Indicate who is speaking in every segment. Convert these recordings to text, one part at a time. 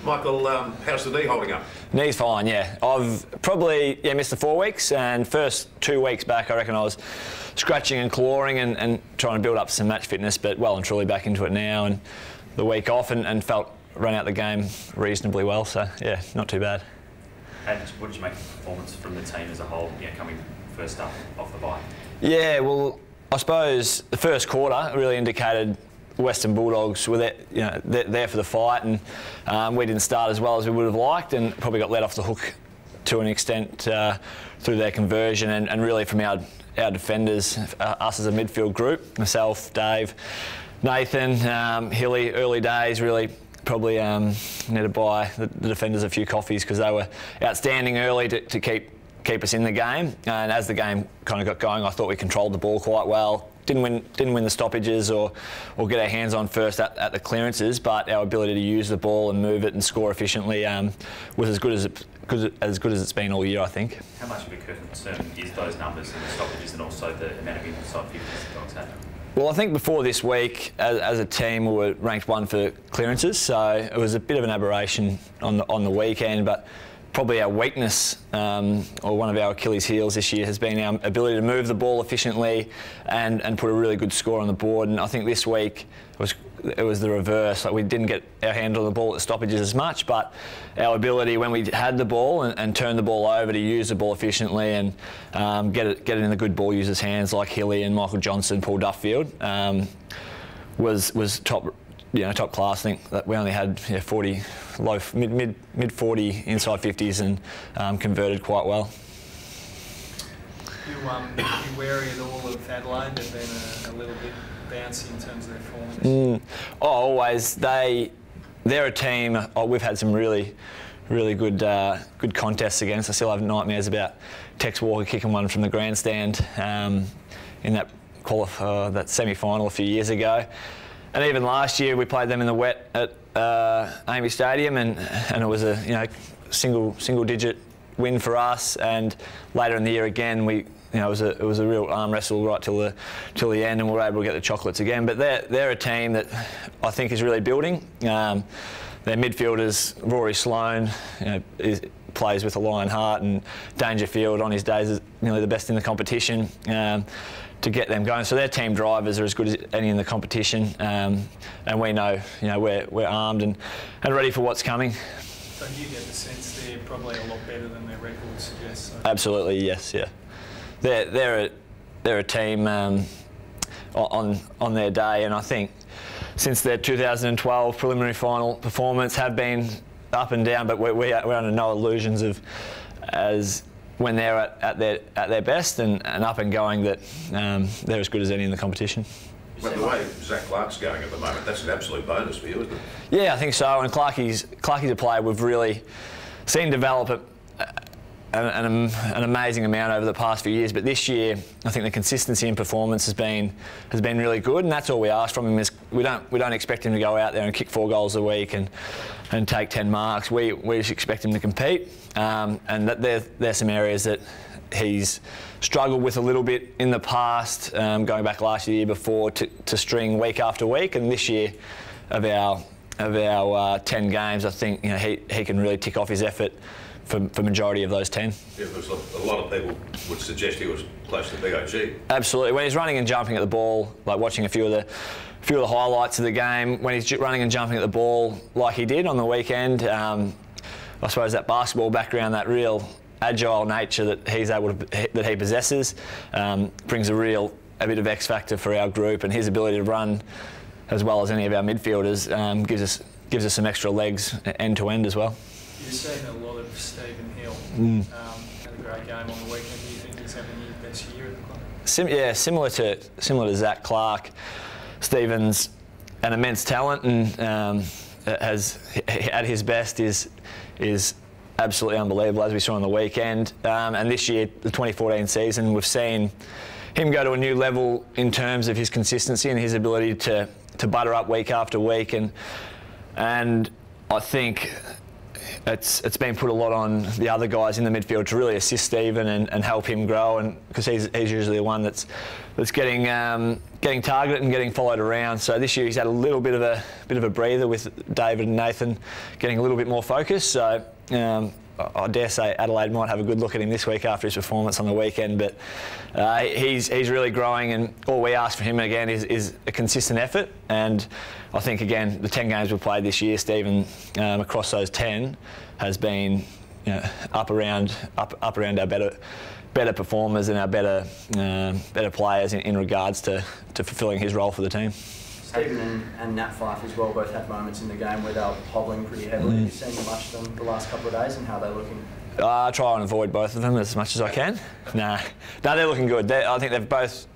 Speaker 1: Michael, how's the knee holding up?
Speaker 2: Knee's fine, yeah. I've probably missed the 4 weeks, and first 2 weeks back I reckon I was scratching and clawing and trying to build up some match fitness, but well and truly back into it now, and the week off and felt run out the game reasonably well, so yeah, not too bad.
Speaker 3: And what did you make of the performance from the team as a whole, coming first up off the bye? Yeah,
Speaker 2: well, I suppose the first quarter really indicated Western Bulldogs were there for the fight, and we didn't start as well as we would have liked, and probably got let off the hook to an extent through their conversion, and really from our defenders, us as a midfield group, myself, Dave, Nathan, Hilly, early days really probably need to buy the defenders a few coffees because they were outstanding early to keep us in the game, and as the game kind of got going I thought we controlled the ball quite well. Didn't win the stoppages or get our hands on first at the clearances, but our ability to use the ball and move it and score efficiently was as good as it's been all year, I think.
Speaker 3: How much of a concern is those numbers and the stoppages, and also the amount of inside 50s the Dogs had?
Speaker 2: Well, I think before this week, as a team, we were ranked 1 for clearances, so it was a bit of an aberration on the weekend, but probably our weakness, or one of our Achilles' heels this year, has been our ability to move the ball efficiently and put a really good score on the board. And I think this week it was the reverse. Like, we didn't get our hand on the ball at the stoppages as much, but our ability when we had the ball and turned the ball over to use the ball efficiently and get it in the good ball users' hands, like Hilly and Michael Johnson, Paul Duffield, was top. Top class. I think that we only had 40, mid 40 inside 50s and converted quite well.
Speaker 4: You wary at all of Adelaide? They've been a little bit bouncy in terms of their form this year.
Speaker 2: Always. They're a team. We've had some really good contests against. I still have nightmares about Tex Walker kicking one from the grandstand in that semi-final a few years ago. And even last year we played them in the wet at Amy Stadium, and it was a single-digit win for us. And later in the year again, it was a real arm wrestle right till the end, and we were able to get the chocolates again. But they're a team that I think is really building. Their midfielders, Rory Sloane, plays with a lion heart, and Dangerfield on his days is nearly the best in the competition. To get them going, so their team drivers are as good as any in the competition, and we know, we're armed and ready for what's coming.
Speaker 4: So you get the sense they're probably a lot better than their record suggests. So.
Speaker 2: Absolutely, yes, yeah. They're a team on their day, and I think since their 2012 preliminary final performance have been up and down, but we're under no illusions of as when they're at their best and up and going, that they're as good as any in the competition.
Speaker 1: But the way Zach Clark's going at the moment, that's an absolute bonus for you, isn't it?
Speaker 2: Yeah, I think so. And Clarkie's a player we've really seen develop an amazing amount over the past few years. But this year, I think the consistency in performance has been really good, and that's all we ask from him. Is we don't expect him to go out there and kick 4 goals a week and take 10 marks. We just expect him to compete, and that there's some areas that he's struggled with a little bit in the past, going back last year, the year before, to string week after week. And this year, of our 10 games, I think he can really tick off his effort for majority of those 10.
Speaker 1: Yeah, because a lot of people would suggest he was close to BOG.
Speaker 2: Absolutely. When he's running and jumping at the ball, like watching a few of the highlights of the game, when he's running and jumping at the ball like he did on the weekend, I suppose that basketball background, that real agile nature that he possesses, brings a bit of X factor for our group, and his ability to run as well as any of our midfielders gives us some extra legs end to end as well.
Speaker 4: You've seen a lot of Stephen Hill. Had a great game on the weekend. Do you think he's having his best year at the club? Similar to Zach Clark,
Speaker 2: Stephen's an immense talent, and at his best is absolutely unbelievable, as we saw on the weekend. And this year, the 2014 season, we've seen him go to a new level in terms of his consistency and his ability to butter up week after week, and I think it's been put a lot on the other guys in the midfield to really assist Stephen and help him grow, and because he's usually the one that's getting targeted and getting followed around. So this year he's had a little bit of a breather with David and Nathan getting a little bit more focus. So I dare say Adelaide might have a good look at him this week after his performance on the weekend, but he's really growing, and all we ask for him again is a consistent effort. And I think again the 10 games we've played this year, Stephen, across those 10 has been up around our better performers and our better players in regards to fulfilling his role for the team.
Speaker 5: Stephen and Nat Fyfe as well both had moments in the game where they were hobbling pretty heavily. Have you seen much of them the last couple of days, and how they're looking?
Speaker 2: I try and avoid both of them as much as I can. No, they're looking good. I think they've both,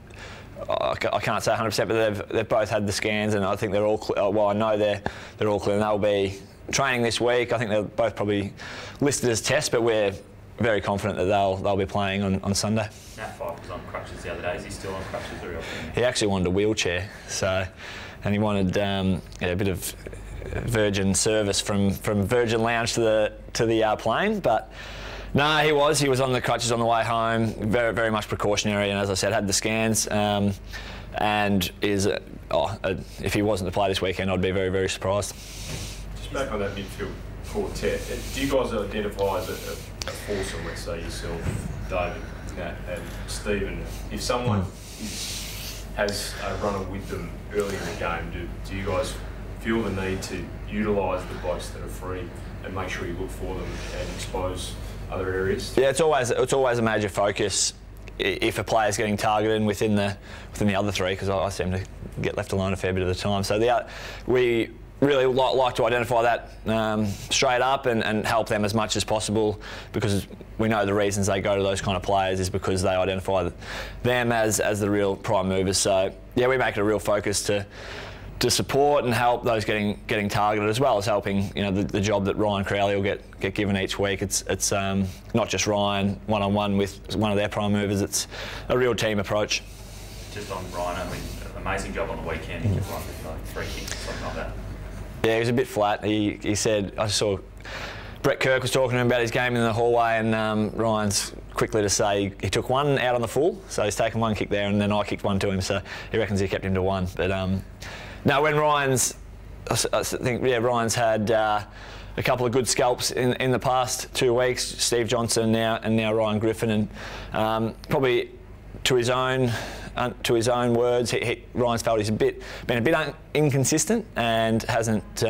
Speaker 2: I can't say 100%, but they've both had the scans, and I think they're all clear. Well, I know they're all clear, and they'll be training this week. I think they're both probably listed as tests, but we're very confident that they'll be playing on Sunday.
Speaker 3: Nat Fyfe was on crutches the other day. Is he still on crutches very often?
Speaker 2: He actually wanted a wheelchair, and he wanted a bit of Virgin service from Virgin Lounge to the plane, but no, he was on the crutches on the way home. Very, very much precautionary, and as I said, had the scans, and is if he wasn't to play this weekend, I'd be very, very surprised.
Speaker 6: Just back on that midfield quartet, do you guys identify as a foursome, let's say yourself, David, Nat and Stephen? If someone has a runner with them early in the game, do you guys feel the need to utilise the blokes that are free and make sure you look for them and expose other areas? Yeah,
Speaker 2: it's always a major focus if a player's getting targeted within the other three, because I seem to get left alone a fair bit of the time. So we really like to identify that straight up and help them as much as possible, because we know the reasons they go to those kind of players is because they identify them as the real prime movers. So yeah, we make it a real focus to support and help those getting targeted, as well as helping the job that Ryan Crowley will get given each week. It's not just Ryan one-on-one with one of their prime movers. It's a real team approach.
Speaker 3: Just on Ryan, I mean, amazing job on the weekend. He just like 3 kicks or something like that.
Speaker 2: Yeah, he was a bit flat. He said, I saw Brett Kirk was talking to him about his game in the hallway, and Ryan's quickly to say he took one out on the full, so he's taken one kick there, and then I kicked one to him, so he reckons he kept him to one. But no, when Ryan's had a couple of good scalps in the past 2 weeks, Steve Johnson now Ryan Griffin, and probably to his own words, Ryan's felt he's been a bit inconsistent and hasn't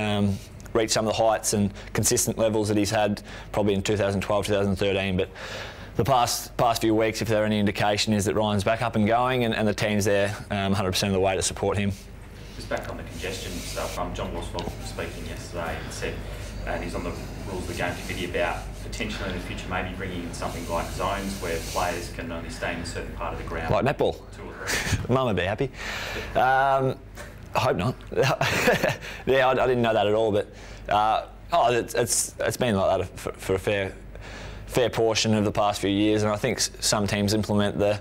Speaker 2: reached some of the heights and consistent levels that he's had probably in 2012, 2013. But the past few weeks, if there are any indication, is that Ryan's back up and going, and the team's there 100% of the way to support him.
Speaker 3: Just back on the congestion stuff, John Worsfold was speaking yesterday and said, and he's on the Rules of the Game committee, about potentially in the future maybe bringing in something like zones where players can only stay in a certain part of the ground.
Speaker 2: Like netball?
Speaker 3: 2 or 3.
Speaker 2: Mum would be happy. I hope not. Yeah, I didn't know that at all, but it's been like that for a fair portion of the past few years, and I think some teams implement the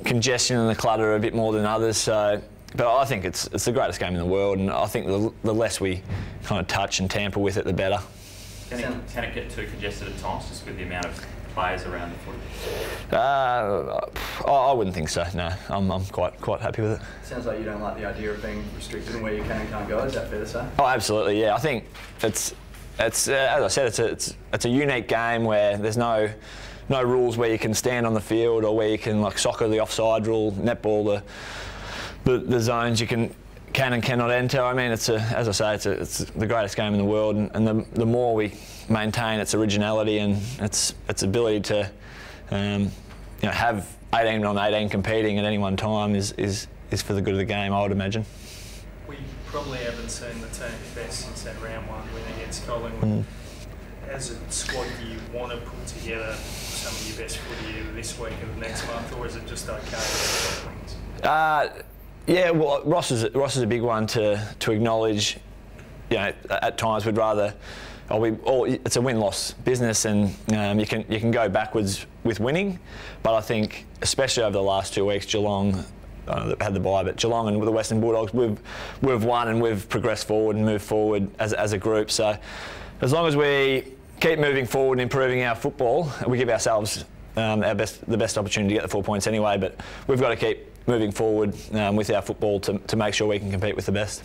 Speaker 2: congestion and the clutter a bit more than others. So, but I think it's the greatest game in the world, and I think the less we kind of touch and tamper with it, the better.
Speaker 3: Can it get too congested at times, just with the amount of players around the footy?
Speaker 2: I wouldn't think so. No, I'm quite happy with it.
Speaker 5: Sounds like you don't like the idea of being restricted in where you can and can't go. Is that fair to say?
Speaker 2: Oh, absolutely. Yeah, I think it's as I said, it's a unique game where there's no rules where you can stand on the field, or where you can, like soccer, the offside rule, netball, the zones you can and cannot enter. I mean, as I say, it's the greatest game in the world, and the more we maintain its originality and its ability to have 18 on 18 competing at any one time is for the good of the game, I would imagine.
Speaker 4: We probably haven't seen the team best since that round 1 win against Collingwood. As a squad, do you want to put together some of your best footy either this week or the next month, or is it just okay with wins?
Speaker 2: Yeah, well, Ross is a big one to acknowledge. At times we'd rather. It's a win-loss business, and you can go backwards with winning, but I think especially over the last 2 weeks, Geelong that had the bye, but Geelong and the Western Bulldogs, we've won and we've progressed forward and moved forward as a group. So as long as we keep moving forward and improving our football, we give ourselves the best opportunity to get the 4 points anyway. But we've got to keep moving forward with our football to make sure we can compete with the best.